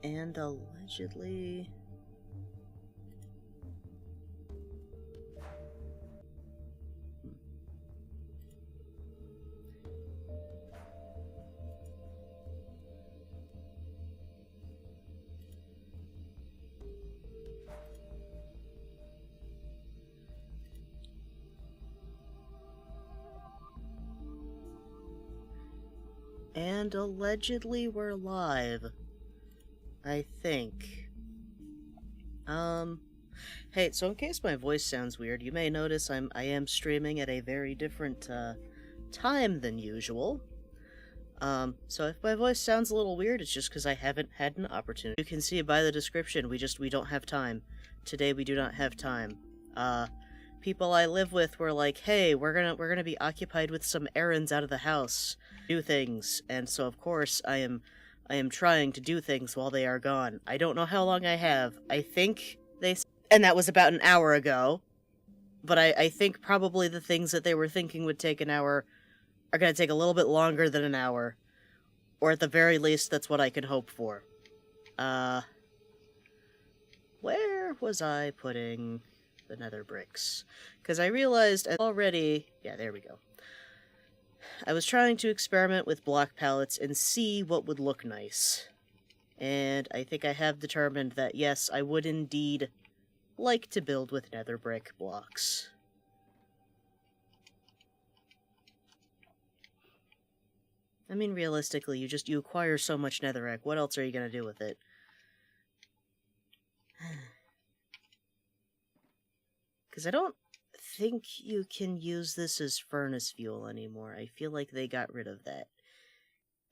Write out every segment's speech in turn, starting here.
And allegedly... And allegedly we're live. I think. Hey, so in case my voice sounds weird, you may notice I am streaming at a very different, time than usual. So if my voice sounds a little weird, it's just because I haven't had an opportunity. You can see by the description, we don't have time. Today we do not have time. People I live with were like, hey, we're gonna be occupied with some errands out of the house. Do things, and so of course I am trying to do things while they are gone. I don't know how long I have. I think and that was about an hour ago. But I think probably the things that they were thinking would take an hour are gonna take a little bit longer than an hour. Or at the very least, that's what I can hope for. Where was I putting the nether bricks? Because I realized already... Yeah, there we go. I was trying to experiment with block palettes and see what would look nice. And I think I have determined that, yes, I would indeed like to build with nether brick blocks. I mean, realistically, you acquire so much netherrack, what else are you gonna do with it? Because I don't think you can use this as furnace fuel anymore. I feel like they got rid of that.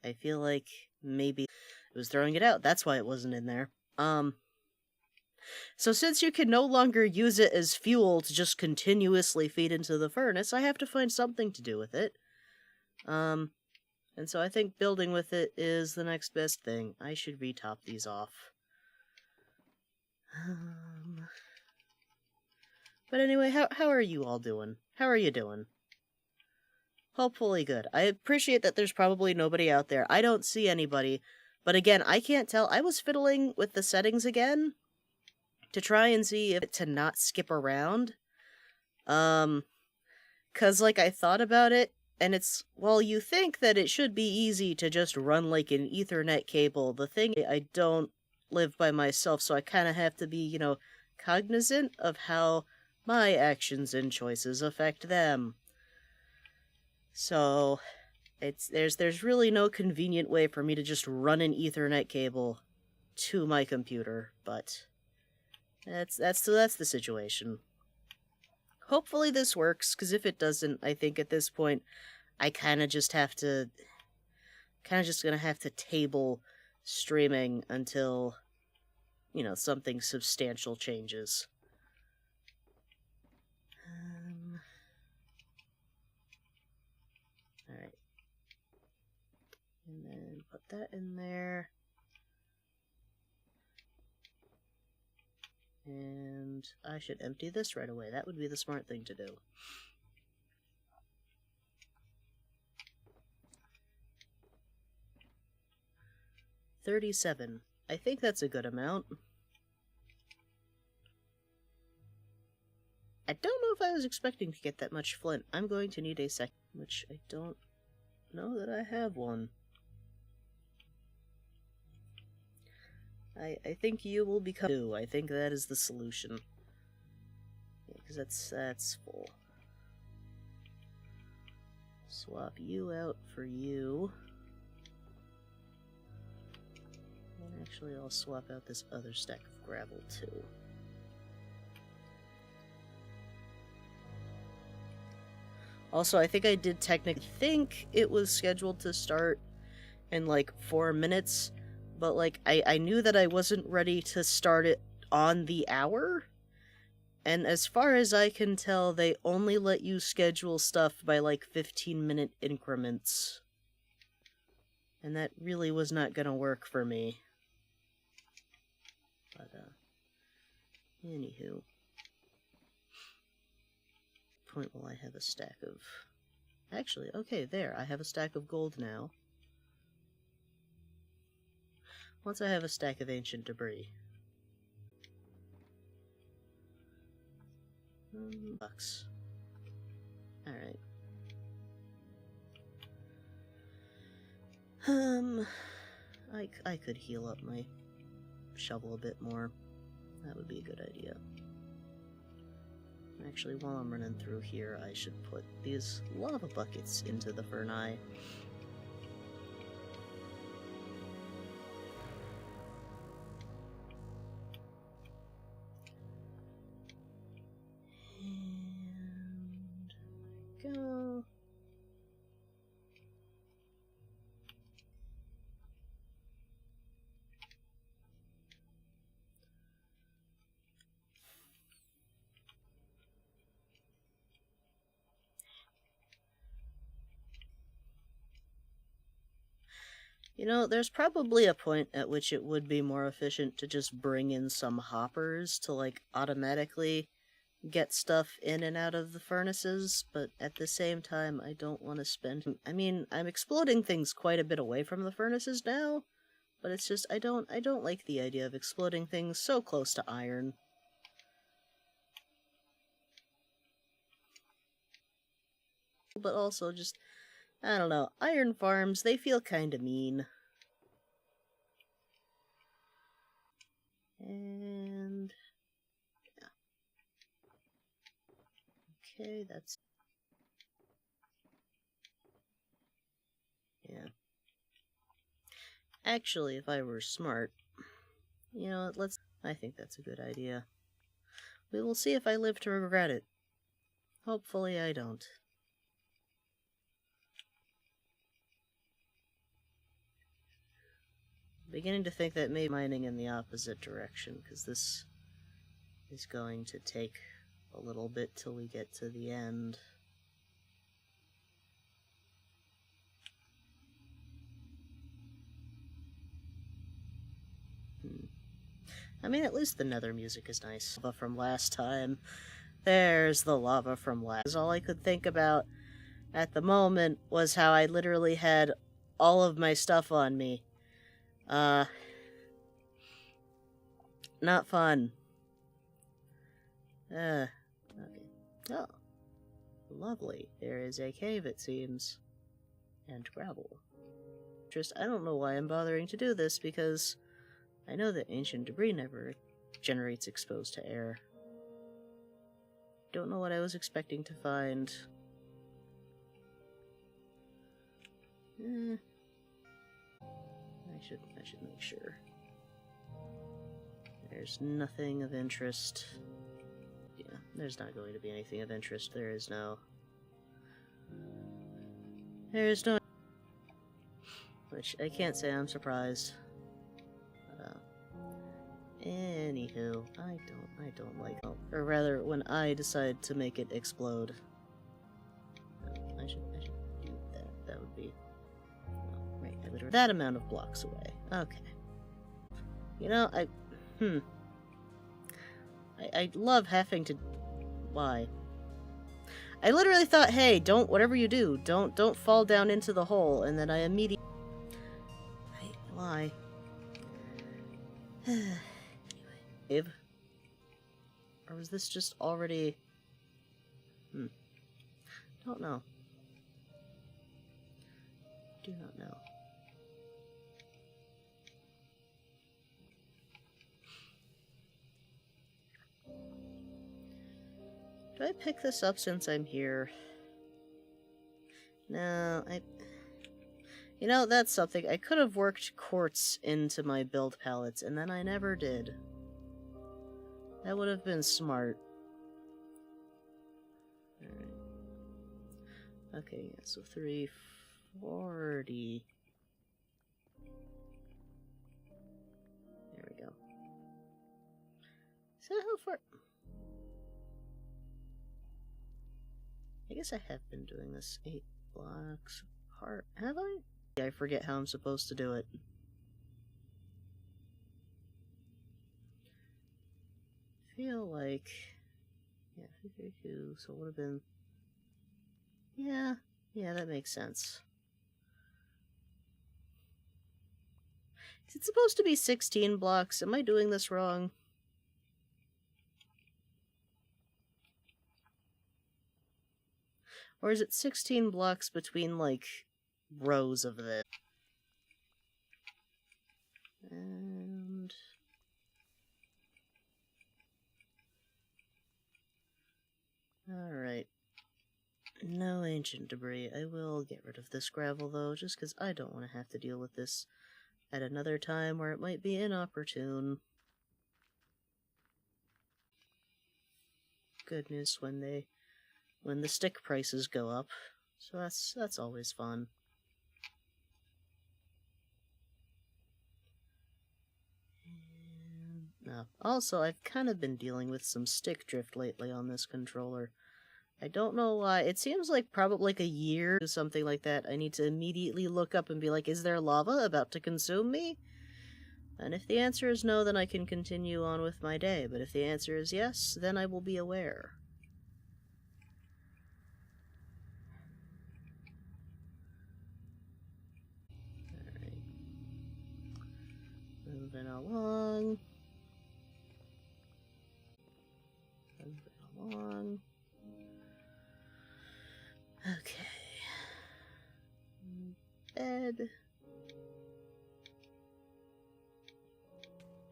I feel like maybe it was throwing it out. That's why it wasn't in there. So since you can no longer use it as fuel to just continuously feed into the furnace, I have to find something to do with it. And so I think building with it is the next best thing. I should retop these off. But anyway, how are you all doing? How are you doing? Hopefully good. I appreciate that there's probably nobody out there. I don't see anybody. But again, I can't tell. I was fiddling with the settings again to try and see if to not skip around. 'Cause, like, I thought about it, and it's, well, you think that it should be easy to just run, like, an Ethernet cable. The thing, I don't live by myself, so I kind of have to be, you know, cognizant of how my actions and choices affect them. So, there's really no convenient way for me to just run an Ethernet cable to my computer, but that's the situation. Hopefully this works, because if it doesn't, I think at this point, I kind of just gonna have to table streaming until, you know, something substantial changes. Alright. And then put that in there. And I should empty this right away. That would be the smart thing to do. $37. I think that's a good amount. I don't know if I was expecting to get that much flint. I'm going to need a second, which I don't know that I have one. I think you will become 2. I think that is the solution. Because that's full. Swap you out for you. And actually, I'll swap out this other stack of gravel, too. Also, I think I did technically think it was scheduled to start in, like, 4 minutes, but, like, I knew that I wasn't ready to start it on the hour, and as far as I can tell, they only let you schedule stuff by, like, 15-minute increments. And that really was not gonna work for me. But, anywho. Point will I have a stack of... Actually, okay, there, I have a stack of gold now. Once I have a stack of ancient debris. Bucks. Alright. I could heal up my shovel a bit more. That would be a good idea. Actually, while I'm running through here, I should put these lava buckets into the Ferni. And go. You know, there's probably a point at which it would be more efficient to just bring in some hoppers to, like, automatically get stuff in and out of the furnaces, but at the same time, I don't want to spend... I mean, I'm exploding things quite a bit away from the furnaces now, but it's just, I don't like the idea of exploding things so close to iron. But also just... I don't know, iron farms, they feel kinda mean. And... yeah. Okay, that's... yeah. Actually, if I were smart... you know, let's... I think that's a good idea. We will see if I live to regret it. Hopefully I don't. Beginning to think that maybe mining in the opposite direction, because this is going to take a little bit till we get to the end. I mean, at least the nether music is nice. Lava from last time. There's the lava from last. All I could think about at the moment was how I literally had all of my stuff on me. Not fun. Okay. Oh. Lovely. There is a cave, it seems. And gravel. Just, I don't know why I'm bothering to do this, because I know that ancient debris never generates exposed to air. Don't know what I was expecting to find. I should make sure. There's nothing of interest. Yeah, there's not going to be anything of interest. There is no... which, I can't say I'm surprised. Anywho, I don't like... or rather, when I decide to make it explode. I should do that. That would be... right, I literally... that amount of blocks away. Okay. You know, I love having to... why? I literally thought, hey, whatever you do, don't fall down into the hole, and then I immediately... why? Anyway. Or was this just already... don't know. Do not know. Do I pick this up since I'm here? No, you know, that's something. I could have worked quartz into my build pallets, and then I never did. That would have been smart. Alright. Okay, yeah, so 340. There we go. So how far... I guess I have been doing this 8 blocks apart. Have I? Yeah, I forget how I'm supposed to do it. Feel like... yeah, 52, so it would have been... yeah, that makes sense. Is it supposed to be 16 blocks? Am I doing this wrong? Or is it 16 blocks between, like, rows of this? And... Alright. No ancient debris. I will get rid of this gravel, though, just because I don't want to have to deal with this at another time where it might be inopportune. Good news when the stick prices go up, so that's always fun. And, also, I've kind of been dealing with some stick drift lately on this controller. I don't know why. It seems like probably like a year or something like that. I need to immediately look up and be like, is there lava about to consume me? And if the answer is no, then I can continue on with my day. But if the answer is yes, then I will be aware. Alright. Moving along. Moving along. Okay. Bed.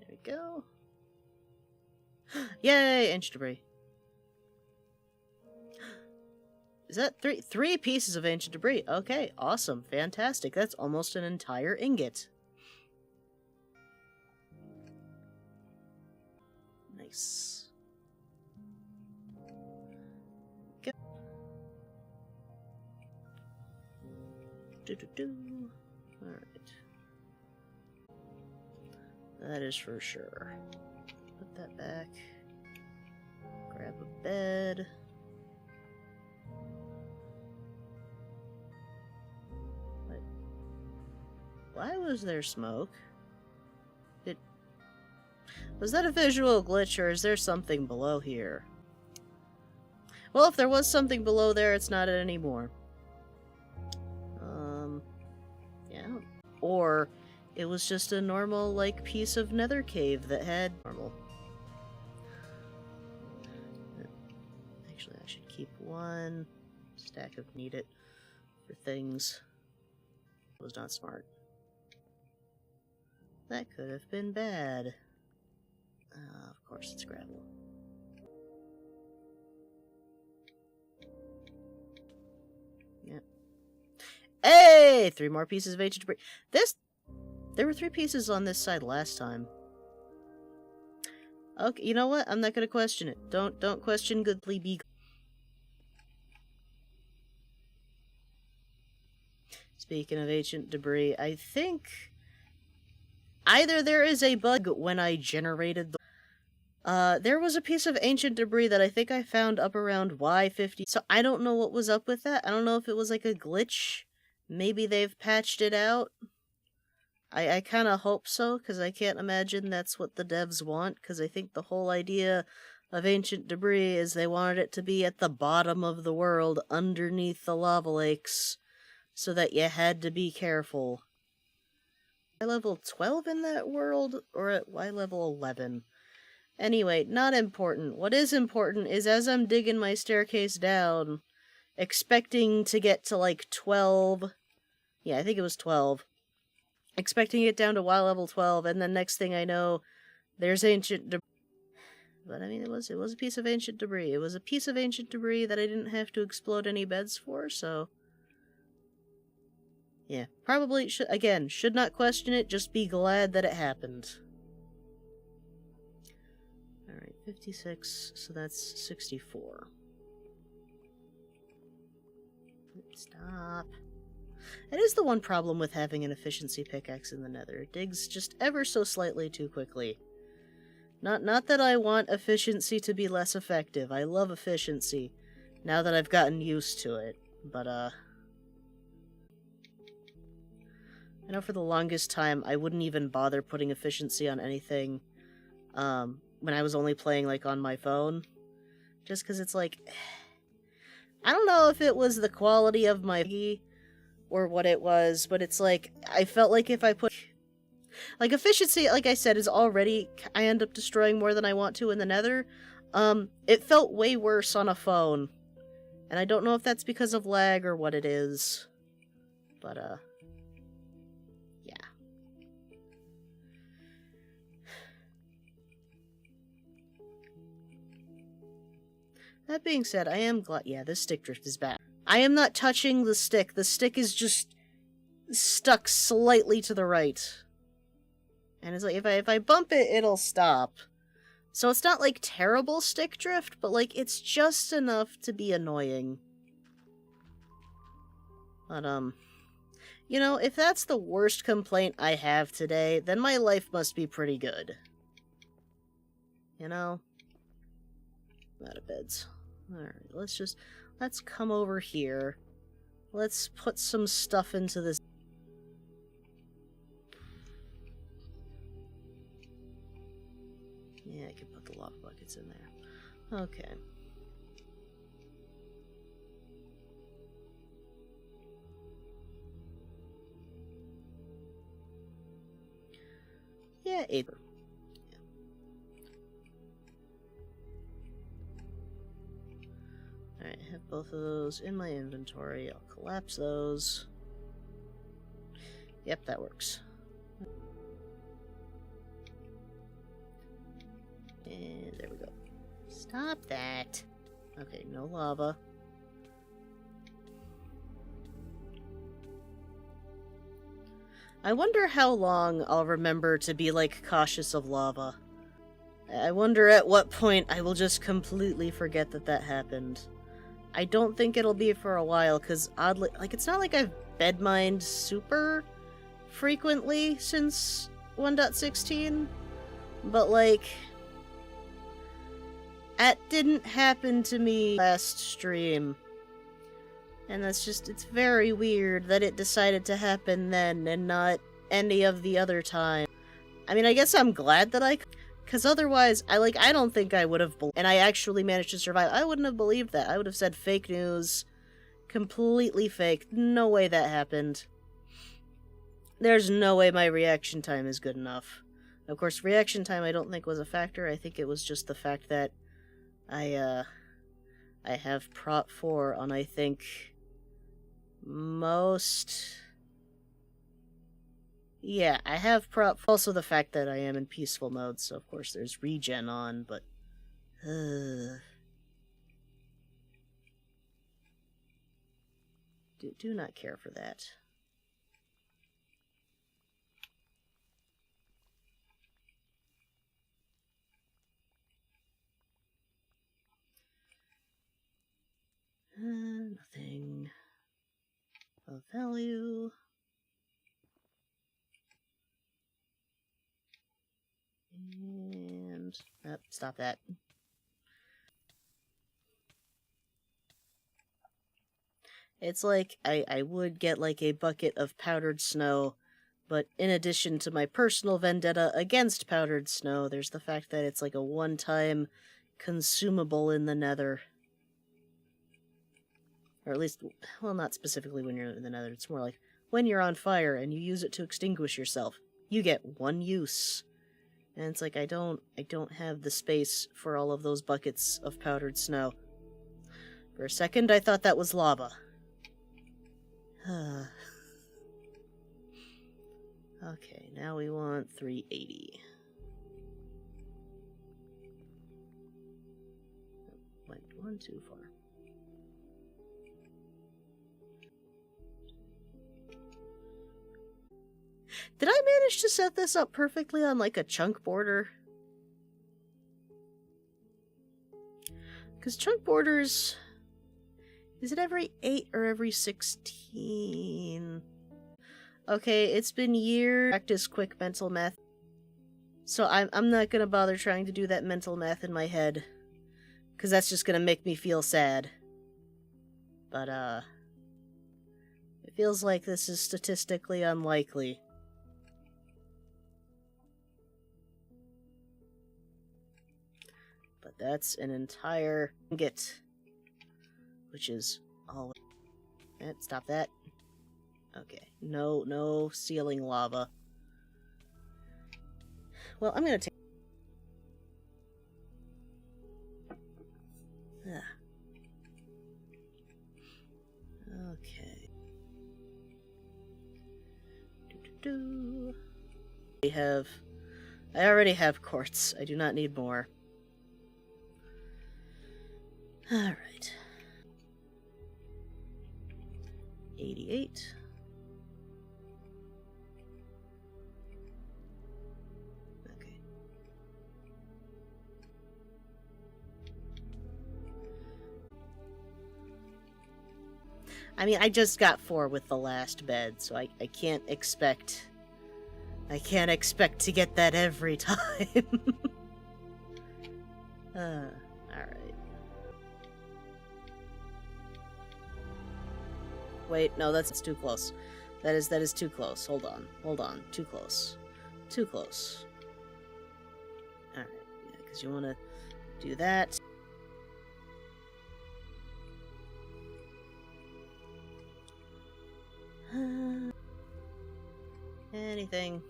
There we go. Yay! Ancient debris. Is that three pieces of ancient debris? Okay, awesome. Fantastic. That's almost an entire ingot. Nice. Alright. That is for sure. Put that back. Grab a bed. What? Why was there smoke? Was that a visual glitch, or is there something below here? Well, if there was something below there, it's not it anymore. Yeah. Or it was just a normal, like, piece of nether cave that had normal. Actually, I should keep one stack of need it for things. It was not smart. That could have been bad. Of course it's gravel. Yep. Hey! 3 more pieces of ancient debris. There were 3 pieces on this side last time. Okay, you know what? I'm not gonna question it. Don't question goodly be. Speaking of ancient debris, I think either there is a bug when I generated the there was a piece of ancient debris that I think I found up around Y50. So I don't know what was up with that. I don't know if it was like a glitch. Maybe they've patched it out. I kind of hope so, because I can't imagine that's what the devs want, because I think the whole idea of ancient debris is they wanted it to be at the bottom of the world, underneath the lava lakes, so that you had to be careful. Y level 12 in that world, or at Y level 11? Anyway, not important. What is important is as I'm digging my staircase down, expecting to get to like 12... Yeah, I think it was 12. Expecting it down to Y level 12, and then next thing I know, there's ancient debris. But I mean, it was a piece of ancient debris. It was a piece of ancient debris that I didn't have to explode any beds for, so... Yeah, probably, should not question it, just be glad that it happened. Alright, 56, so that's 64. Stop. It is the one problem with having an efficiency pickaxe in the nether. It digs just ever so slightly too quickly. Not that I want efficiency to be less effective. I love efficiency, now that I've gotten used to it. But, I know for the longest time I wouldn't even bother putting efficiency on anything, when I was only playing, like, on my phone. Just because it's like... I don't know if it was the quality of my... or what it was, but it's like, I felt like if I put... Like, efficiency, like I said, is already... I end up destroying more than I want to in the Nether. It felt way worse on a phone. And I don't know if that's because of lag or what it is. But, yeah. That being said, I am glad... Yeah, this stick drift is bad. I am not touching the stick. The stick is just stuck slightly to the right. And it's like, if I bump it, it'll stop. So it's not, like, terrible stick drift, but, like, it's just enough to be annoying. But, you know, if that's the worst complaint I have today, then my life must be pretty good. You know? Out of beds. Alright, let's come over here. Let's put some stuff into this. Yeah, I can put the lava buckets in there. Okay. Yeah, 8. Yeah. Alright, I have both of those in my inventory. I'll collapse those. Yep, that works. And there we go. Stop that. Okay, no lava. I wonder how long I'll remember to be, like, cautious of lava. I wonder at what point I will just completely forget that that happened. I don't think it'll be for a while, because oddly... Like, it's not like I've bedmined super frequently since 1.16, but, like... That didn't happen to me last stream. And that's just, it's very weird that it decided to happen then and not any of the other time. I mean, I guess I'm glad that because otherwise, I don't think I would have, and I actually managed to survive. I wouldn't have believed that. I would have said fake news. Completely fake. No way that happened. There's no way my reaction time is good enough. Of course, reaction time I don't think was a factor. I think it was just the fact that I have Prop 4 on, I think, most... Yeah, I have Prop 4. Also the fact that I am in peaceful mode, so of course there's regen on, but... Do not care for that. Nothing of value. And... Oh, stop that. It's like, I would get like a bucket of powdered snow, but in addition to my personal vendetta against powdered snow, there's the fact that it's like a one-time consumable in the Nether. Or at least, well, not specifically when you're in the Nether, it's more like when you're on fire and you use it to extinguish yourself. You get one use. And it's like, I don't have the space for all of those buckets of powdered snow. For a second, I thought that was lava. Okay, now we want 380. Went one too far. Did I manage to set this up perfectly on, like, a chunk border? Because chunk borders... Is it every 8 or every 16? Okay, it's been years. Practice quick mental math. So I'm not gonna bother trying to do that mental math in my head. Because that's just gonna make me feel sad. But, it feels like this is statistically unlikely. But that's an entire get. Which is all... Stop that. Okay. No ceiling lava. well, I'm gonna take... Ah. Okay. I already have quartz. I do not need more. Alright. 88. Okay. I mean, I just got 4 with the last bed, so I can't expect... I can't expect to get that every time. Alright. Wait, no, that's too close. That is too close. Hold on. Too close. Too close. Alright, yeah, because you want to do that. Anything.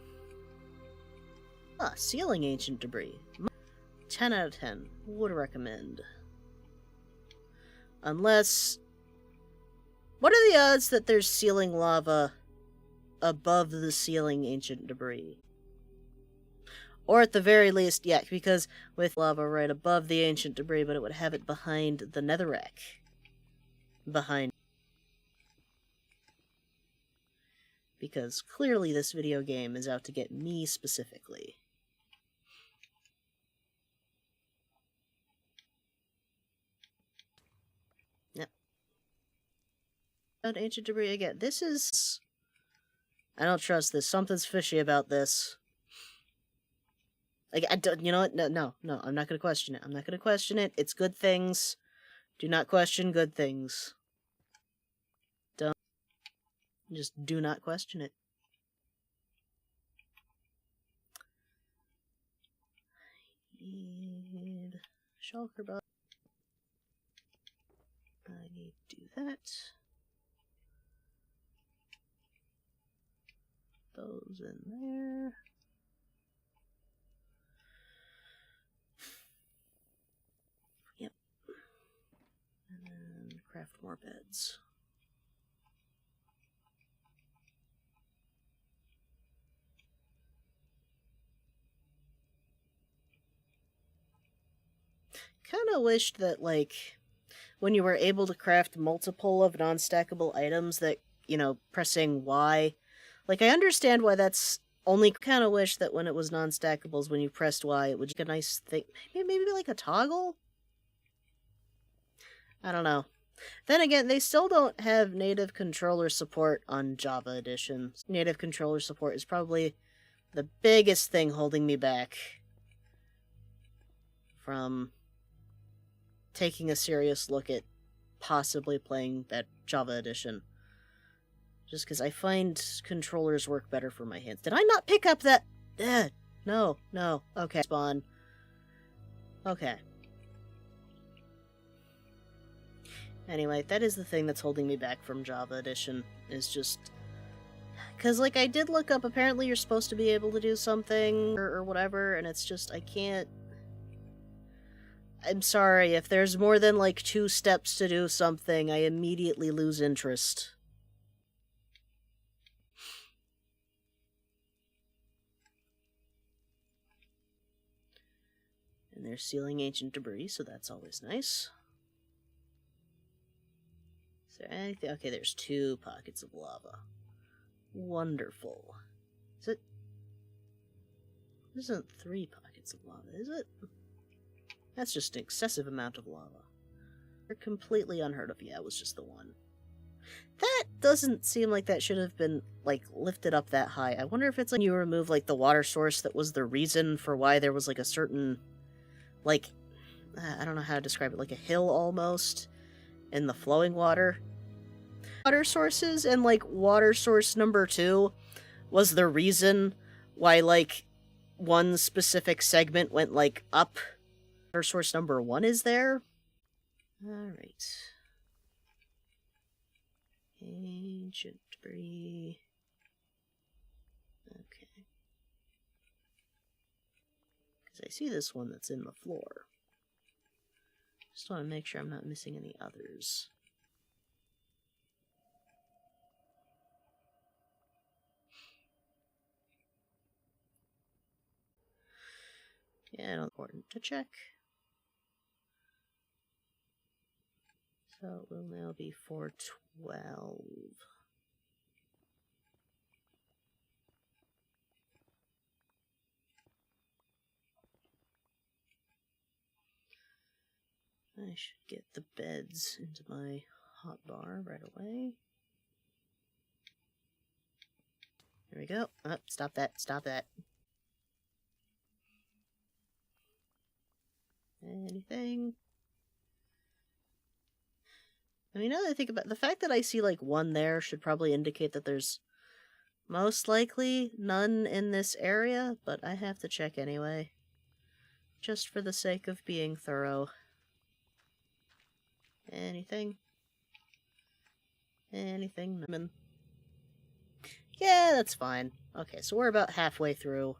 Ah, sealing ancient debris. 10 out of 10. Would recommend. Unless... What are the odds that there's sealing lava above the sealing ancient debris? Or at the very least, yeah, because with lava right above the ancient debris, but it would have it behind the netherrack. Behind. Because clearly this video game is out to get me specifically. Yep. Found ancient debris again. This is... I don't trust this. Something's fishy about this. Like, I don't... You know what? No, I'm not gonna question it. I'm not gonna question it. It's good things. Do not question good things. Don't. Just do not question it. I need shulker bug. I need to do that. Those in there. Yep. And then craft more beds. Kind of wished that, like, when you were able to craft multiple of non-stackable items that, you know, pressing Y, like, I understand why that's only kind of wish that when it was non-stackables, when you pressed Y, it would get a nice thing. Maybe like a toggle? I don't know. Then again, they still don't have native controller support on Java Edition. Native controller support is probably the biggest thing holding me back from taking a serious look at possibly playing that Java Edition. Just because I find controllers work better for my hands. Did I not pick up that... No. Okay, spawn. Okay. Anyway, that is the thing that's holding me back from Java Edition, is just... Because, like, I did look up, apparently you're supposed to be able to do something, or whatever, and it's just, I can't... I'm sorry, if there's more than, like, 2 steps to do something, I immediately lose interest. And they're sealing ancient debris, so that's always nice. Is there anything? Okay, there's 2 pockets of lava. Wonderful. Is it? This isn't 3 pockets of lava, is it? That's just an excessive amount of lava. They're completely unheard of. Yeah, it was just the 1. That doesn't seem like that should have been, like, lifted up that high. I wonder if it's like you remove, like, the water source that was the reason for why there was, like, a certain, like, I don't know how to describe it, like a hill almost in the flowing water. Water sources, and, like, water source number 2 was the reason why, like, one specific segment went, like, up. Water source number 1 is there. Alright. Ancient debris. Okay. I see this one that's in the floor. Just want to make sure I'm not missing any others. Yeah, important to check. So it will now be 412. I should get the beds into my hotbar right away. There we go. Oh, stop that, stop that. Anything? I mean, now that I think about it, the fact that I see like one there should probably indicate that there's most likely none in this area, but I have to check anyway. Just for the sake of being thorough. Anything? Anything? Yeah, that's fine. Okay, so we're about halfway through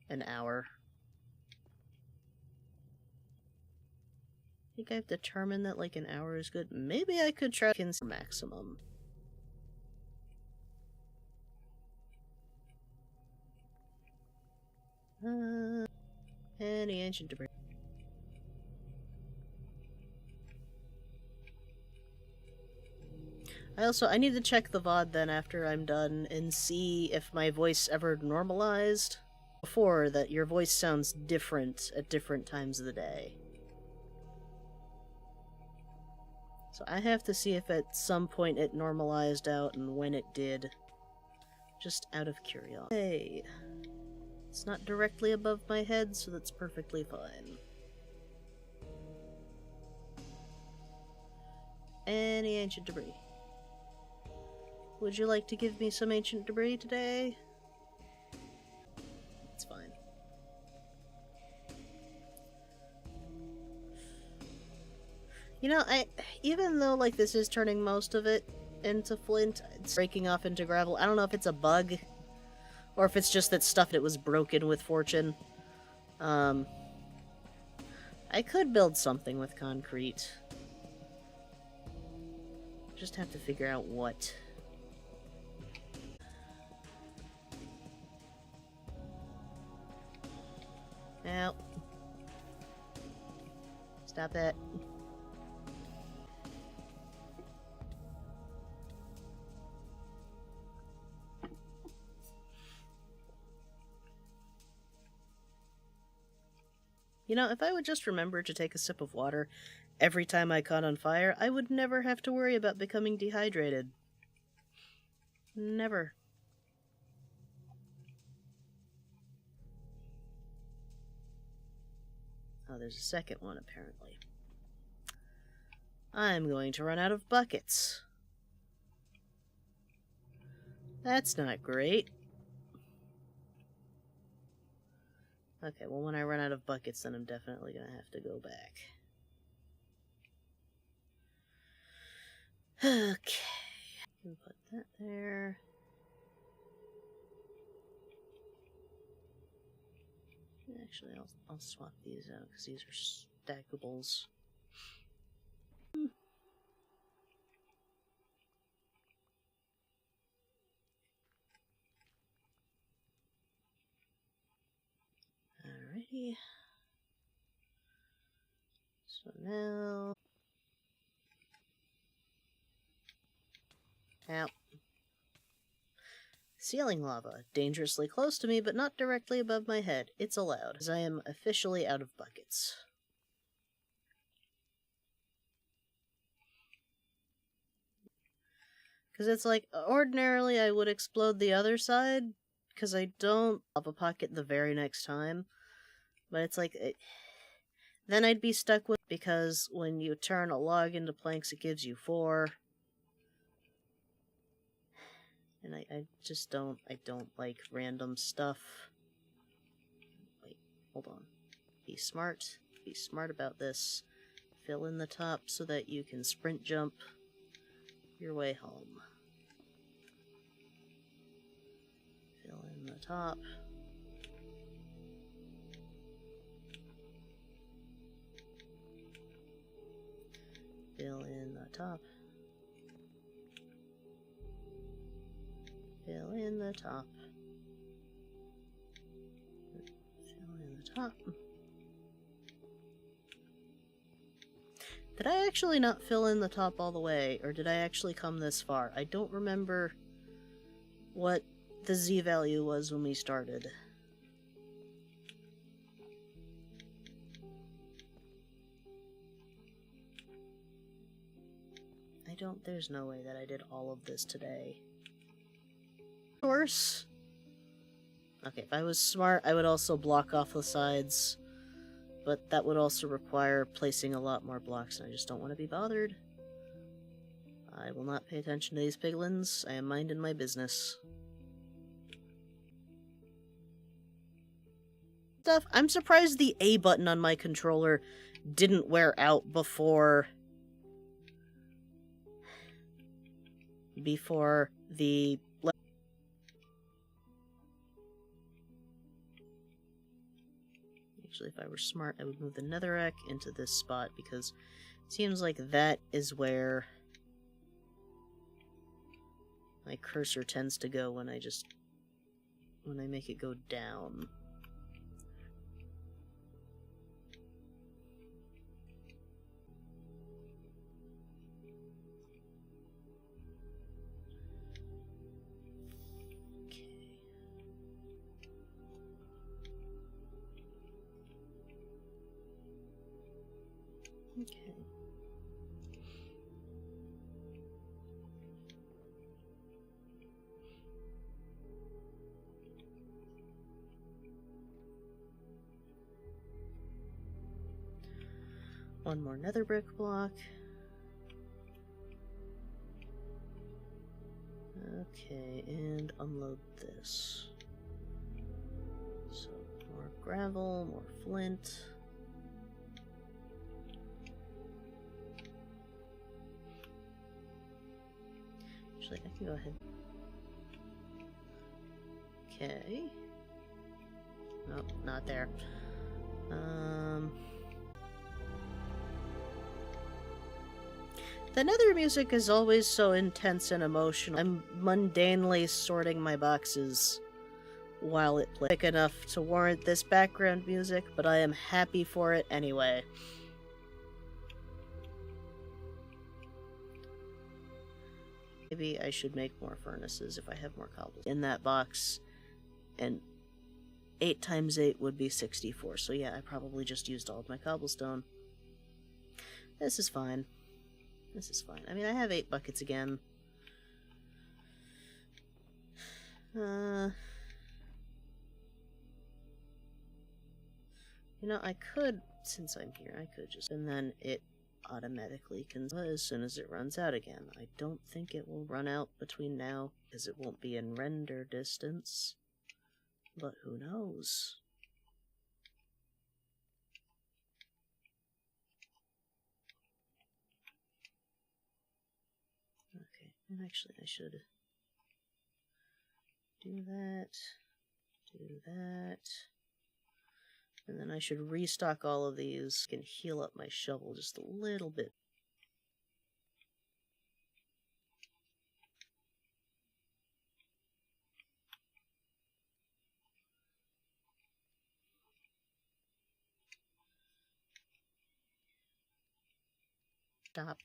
an hour. I think I've determined that like an hour is good. Maybe I could try maximum. Any ancient debris. I need to check the VOD then after I'm done and see if my voice ever normalized before that your voice sounds different at different times of the day. So I have to see if at some point it normalized out and when it did. Just out of curiosity. Hey, it's not directly above my head, so that's perfectly fine. Any ancient debris? Would you like to give me some ancient debris today? It's fine. You know, even though like this is turning most of it into flint, it's breaking off into gravel. I don't know if it's a bug or if it's just that stuff that was broken with fortune. I could build something with concrete. Just have to figure out what. Now, stop that. You know, if I would just remember to take a sip of water every time I caught on fire, I would never have to worry about becoming dehydrated. Never. Oh, there's a second one, apparently. I'm going to run out of buckets. That's not great. Okay, well, when I run out of buckets, then I'm definitely gonna have to go back. Okay. Put that there. Actually, I'll swap these out, because these are stackables. Alrighty. So now... Ow. Ceiling lava. Dangerously close to me, but not directly above my head. It's allowed, as I am officially out of buckets. Because it's like, ordinarily I would explode the other side, because I don't lava pocket the very next time. But it's like, then I'd be stuck with, because when you turn a log into planks, it gives you 4. And I just don't like random stuff. Wait, hold on. Be smart. Be smart about this. Fill in the top so that you can sprint jump your way home. Fill in the top. top. Fill in the top. Fill in the top. Did I actually not fill in the top all the way, or did I actually come this far? I don't remember what the Z value was when we started. There's no way that I did all of this today. Of course. Okay, if I was smart, I would also block off the sides, but that would also require placing a lot more blocks, and I just don't want to be bothered. I will not pay attention to these piglins. I am minding my business. I'm surprised the A button on my controller didn't wear out before the... Actually, if I were smart, I would move the netherrack into this spot, because it seems like that is where my cursor tends to go when I make it go down. Okay. One more nether brick block. Okay, and unload this. So, more gravel, more flint. Actually, I can go ahead. Okay. Nope, not there. The nether music is always so intense and emotional. I'm mundanely sorting my boxes while it plays. Thick enough to warrant this background music, but I am happy for it anyway. Maybe I should make more furnaces if I have more cobble in that box, and 8 times 8 would be 64, so yeah, I probably just used all of my cobblestone. This is fine. This is fine. I mean, I have 8 buckets again. You know, I could, since I'm here, I could just... And then it automatically can... as soon as it runs out again. I don't think it will run out between now, because it won't be in render distance. But who knows? Okay, and actually I should do that, and then I should restock all of these and heal up my shovel just a little bit. Stop.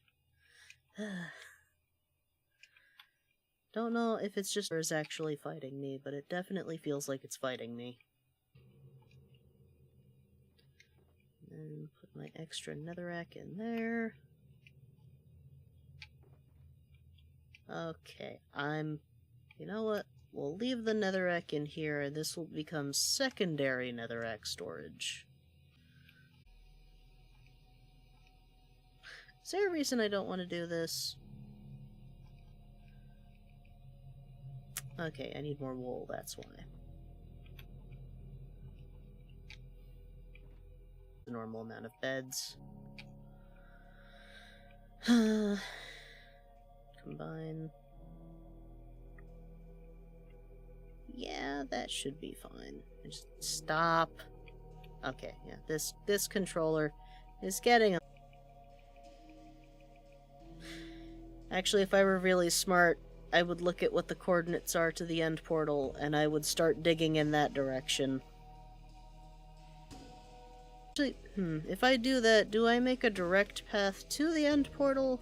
Don't know if it's just is actually fighting me, but it definitely feels like it's fighting me. And put my extra netherrack in there. Okay, you know what? We'll leave the netherrack in here, and this will become secondary netherrack storage. Is there a reason I don't want to do this? Okay, I need more wool, that's why. The normal amount of beds. Combine. Yeah, that should be fine. Just stop. Okay, yeah, this controller is getting... Actually, if I were really smart, I would look at what the coordinates are to the end portal, and I would start digging in that direction. Actually, if I do that, do I make a direct path to the end portal?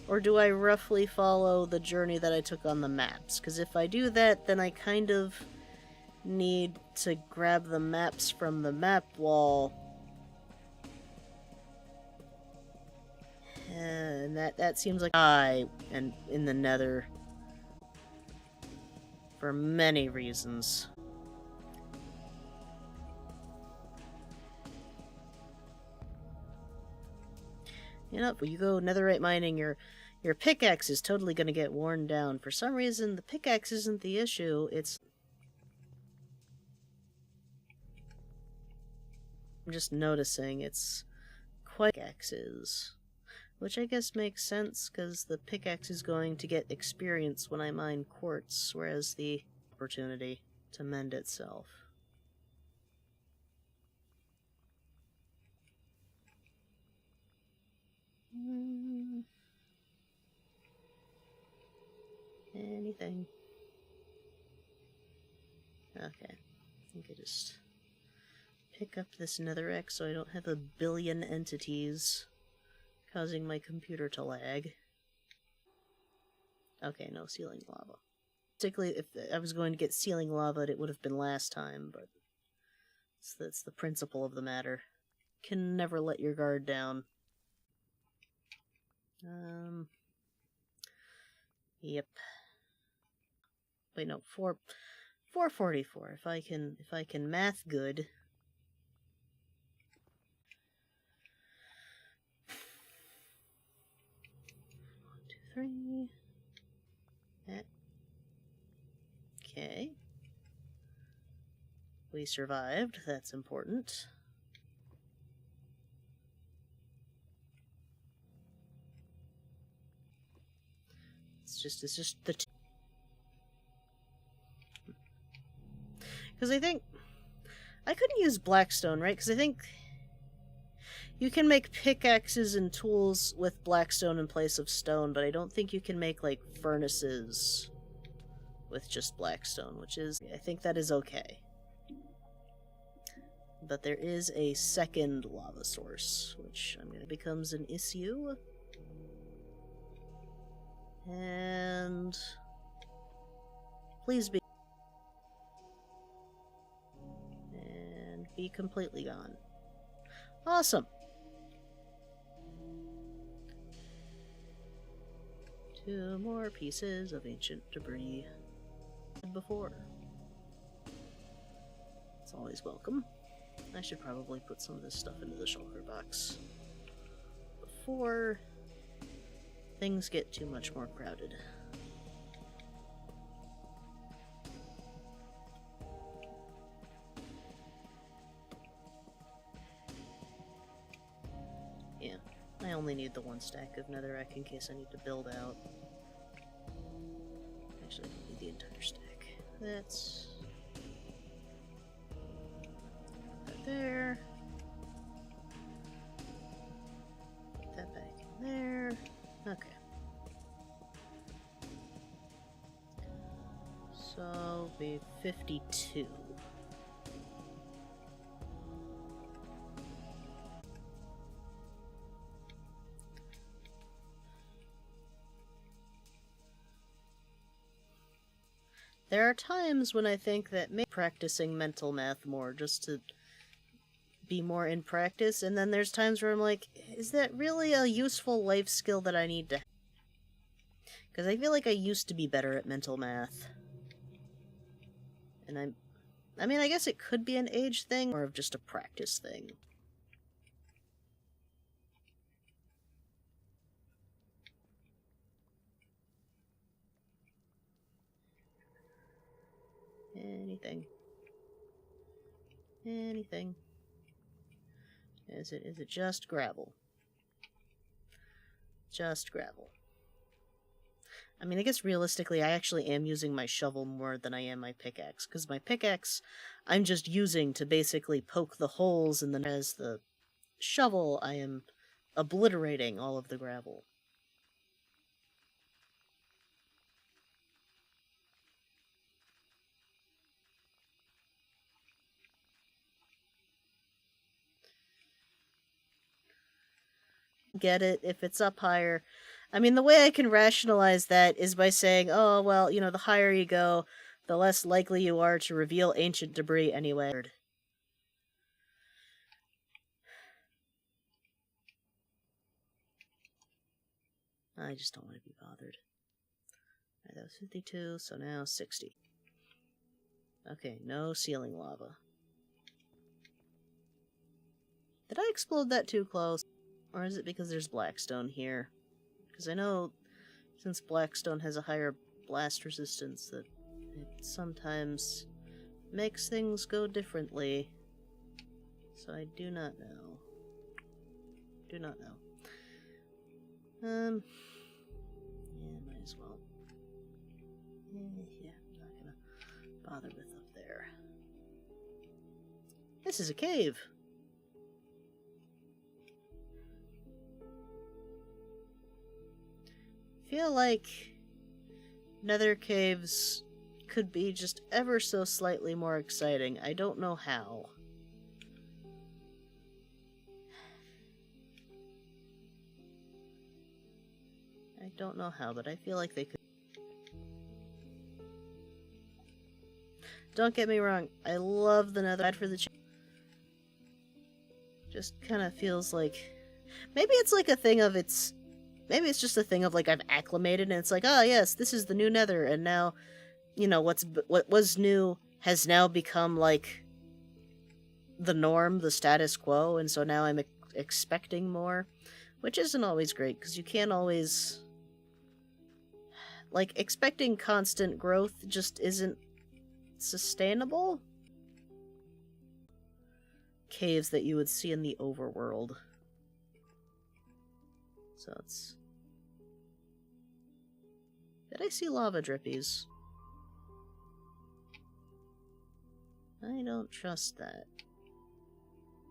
Or do I roughly follow the journey that I took on the maps? Because if I do that, then I kind of need to grab the maps from the map wall. And that seems like and in the Nether. For many reasons. You know, when you go netherite mining, your pickaxe is totally going to get worn down. For some reason, the pickaxe isn't the issue, it's... I'm just noticing it's quite pickaxes. Which I guess makes sense, because the pickaxe is going to get experience when I mine quartz, whereas the opportunity to mend itself. Anything. Okay. I think I just pick up this netherrack so I don't have a billion entities causing my computer to lag. Okay, no sealing lava. Particularly if I was going to get sealing lava, it would have been last time, but that's the principle of the matter. Can never let your guard down. Yep. Wait, no, 444. If I can math good. 1, 2, 3. Okay. We survived. That's important. It's just the because I think I couldn't use blackstone, right? Because I think you can make pickaxes and tools with blackstone in place of stone, but I don't think you can make, like, furnaces with just blackstone, which is... I think that is okay. But there is a second lava source, which becomes an issue. And... please be... and be completely gone. Awesome! 2 more pieces of ancient debris. Before. It's always welcome. I should probably put some of this stuff into the shulker box before things get too much more crowded. Yeah, I only need the 1 stack of netherrack in case I need to build out. Actually, I don't need the entire stack. That's... that there. Put that back in there. Okay. So, be 52. There are times when I think that maybe practicing mental math more, just to be more in practice, and then there's times where I'm like, is that really a useful life skill that I need to have? Because I feel like I used to be better at mental math. And I mean, I guess it could be an age thing, or just a practice thing. Anything. Anything. Is it just gravel? Just gravel. I mean, I guess realistically, I actually am using my shovel more than I am my pickaxe, because my pickaxe, I'm just using to basically poke the holes, and then as the shovel, I am obliterating all of the gravel. get it if it's up higher. I mean, the way I can rationalize that is by saying, oh, well, you know, the higher you go, the less likely you are to reveal ancient debris anyway. I just don't want to be bothered. Alright, that was 52, so now 60. Okay, no ceiling lava. Did I explode that too close? Or is it because there's blackstone here? Because I know, since blackstone has a higher blast resistance, that it sometimes makes things go differently. So I do not know. Do not know. Yeah, might as well. Yeah, I'm not gonna bother with up there. This is a cave! Feel like nether caves could be just ever so slightly more exciting. I don't know how. I don't know how, but I feel like they could. Don't get me wrong, I love the nether for the just kind of feels like maybe it's like a thing of maybe it's just a thing of like I've acclimated and it's like, oh yes, this is the new nether, and now, you know, what was new has now become like the norm, the status quo, and so now I'm expecting more, which isn't always great because you can't always, like, expecting constant growth just isn't sustainable. Caves that you would see in the overworld. So it's... Did I see lava drippies? I don't trust that.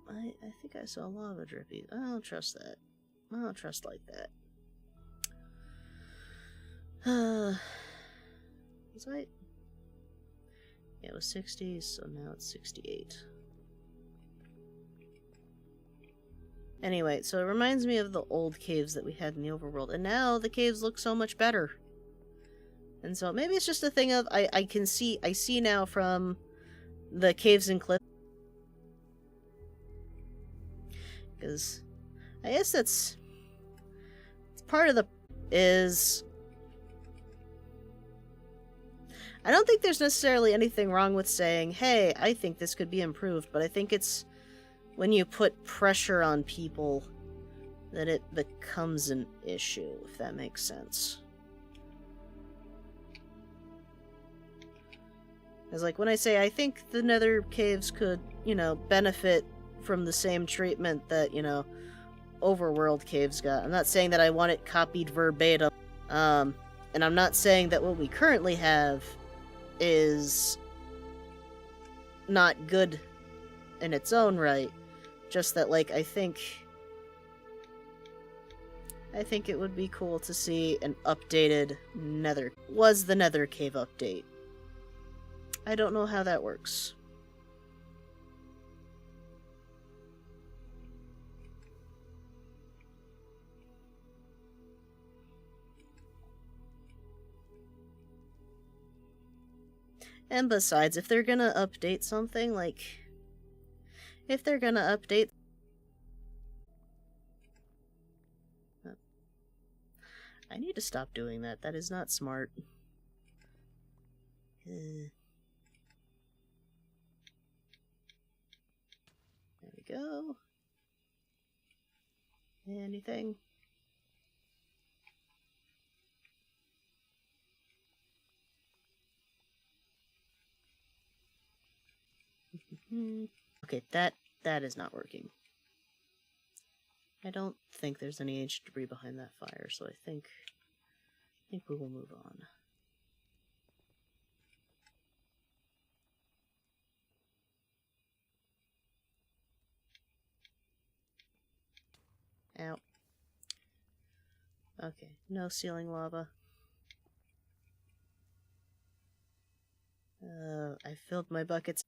I think I saw lava drippies. I don't trust that. I don't trust like that. Was I... Yeah, it was 60, so now it's 68. Anyway, so it reminds me of the old caves that we had in the overworld, and now the caves look so much better. And so maybe it's just a thing of I see now from the caves and cliffs. Because I guess it's part of the is I don't think there's necessarily anything wrong with saying, hey, I think this could be improved, but I think it's when you put pressure on people that it becomes an issue, if that makes sense. Because, like, when I say I think the nether caves could, you know, benefit from the same treatment that, you know, overworld caves got, I'm not saying that I want it copied verbatim. And I'm not saying that what we currently have is not good in its own right. Just that, like, I think it would be cool to see an updated nether. Was the nether cave update? I don't know how that works. And besides, if they're gonna update something, like... If they're gonna update... I need to stop doing that. That is not smart. There we go. Anything? Okay, that is not working. I don't think there's any ancient debris behind that fire, so I think we will move on. Ow. Okay, no ceiling lava. I filled my buckets.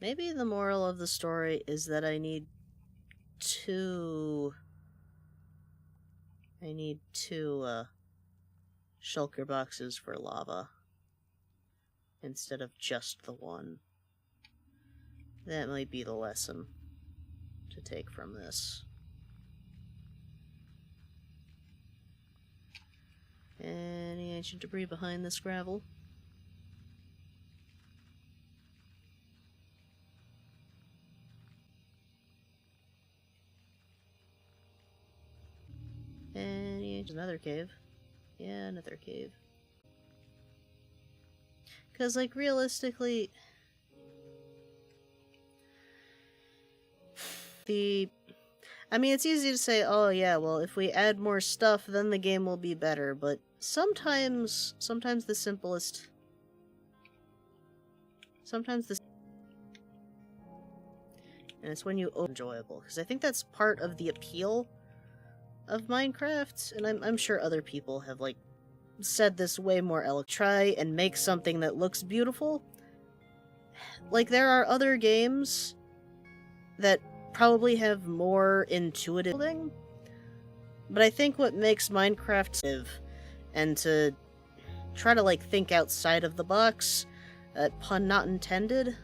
Maybe the moral of the story is that I need two... I need two, shulker boxes for lava. Instead of just the one. That might be the lesson to take from this. Any ancient debris behind this gravel? Another cave. Yeah, another cave. Because, like, realistically... I mean, it's easy to say, oh yeah, well, if we add more stuff, then the game will be better, but sometimes the simplest... And it's when you enjoyable, because I think that's part of the appeal of Minecraft, and I'm sure other people have, like, said this way more try and make something that looks beautiful. Like, there are other games that probably have more intuitive building, but I think what makes Minecraft and to try to, like, think outside of the box, pun not intended.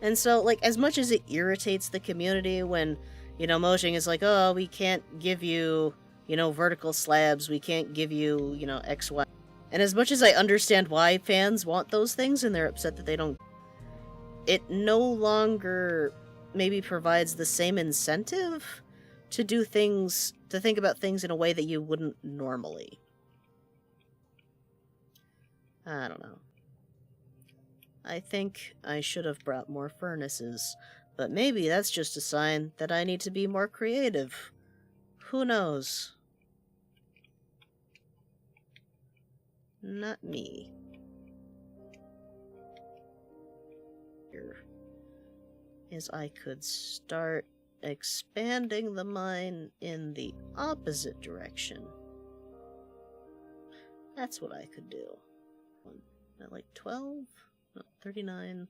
And so, like, as much as it irritates the community when, you know, Mojang is like, oh, we can't give you, you know, vertical slabs, we can't give you, you know, X, Y. And as much as I understand why fans want those things and they're upset that they don't, it no longer maybe provides the same incentive to do things, to think about things in a way that you wouldn't normally. I don't know. I think I should have brought more furnaces, but maybe that's just a sign that I need to be more creative. Who knows? Not me. Here is I could start expanding the mine in the opposite direction. That's what I could do. At like 12? No, 39.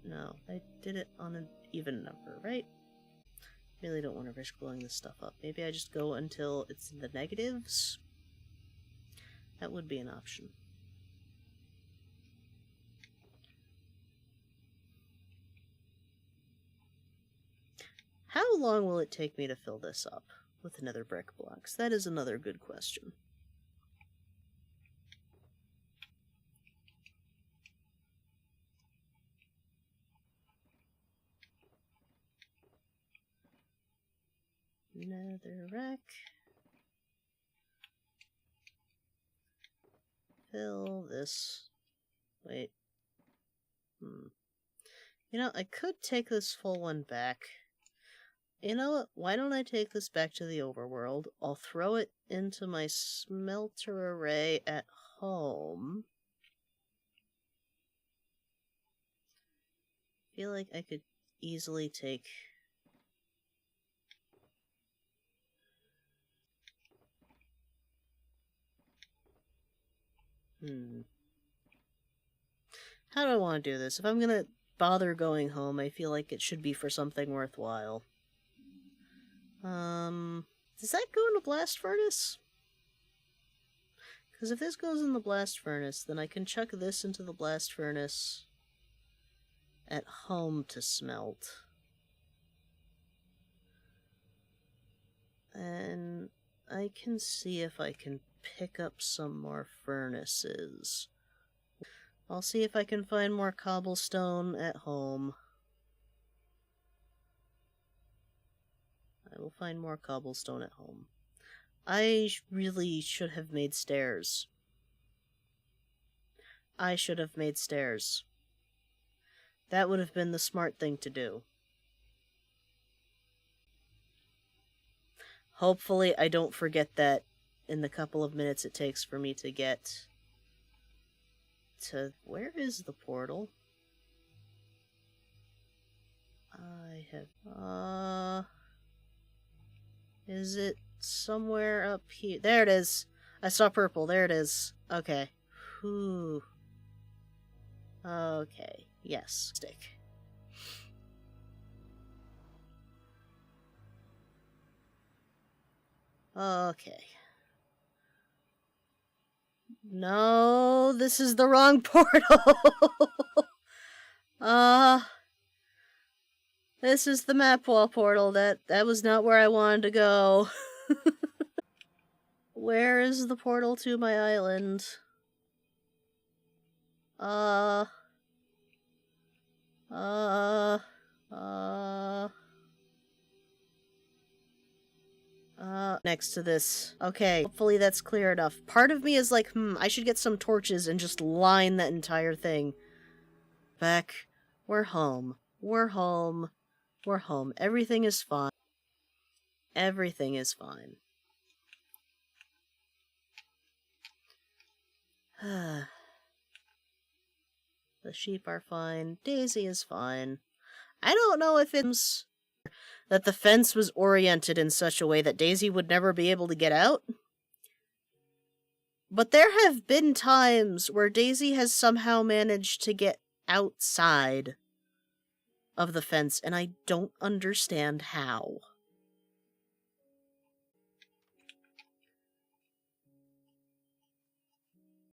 No, I did it on an even number, right? Really don't want to risk blowing this stuff up. Maybe I just go until it's in the negatives? That would be an option. How long will it take me to fill this up with nether brick blocks? That is another good question. Netherrack. Fill this. Wait. You know, I could take this full one back. You know what? Why don't I take this back to the overworld? I'll throw it into my smelter array at home. I feel like I could easily take... How do I want to do this? If I'm gonna bother going home, I feel like it should be for something worthwhile. Does that go in the blast furnace? Because if this goes in the blast furnace, then I can chuck this into the blast furnace at home to smelt. And I can see if I can pick up some more furnaces. I'll see if I can find more cobblestone at home. I will find more cobblestone at home. I really should have made stairs. I should have made stairs. That would have been the smart thing to do. Hopefully I don't forget that in the couple of minutes it takes for me to get to... Where is the portal? I have... Is it somewhere up here? There it is! I saw purple, there it is. Okay. Whew. Okay. Yes. Stick. Okay. No, this is the wrong portal. This is the map wall portal. That was not where I wanted to go. Where is the portal to my island? Uh, uh, next to this. Okay, hopefully that's clear enough. Part of me is like, I should get some torches and just line that entire thing. Back. We're home. We're home. We're home. Everything is fine. Everything is fine. The sheep are fine. Daisy is fine. I don't know if it's that the fence was oriented in such a way that Daisy would never be able to get out. But there have been times where Daisy has somehow managed to get outside of the fence, and I don't understand how.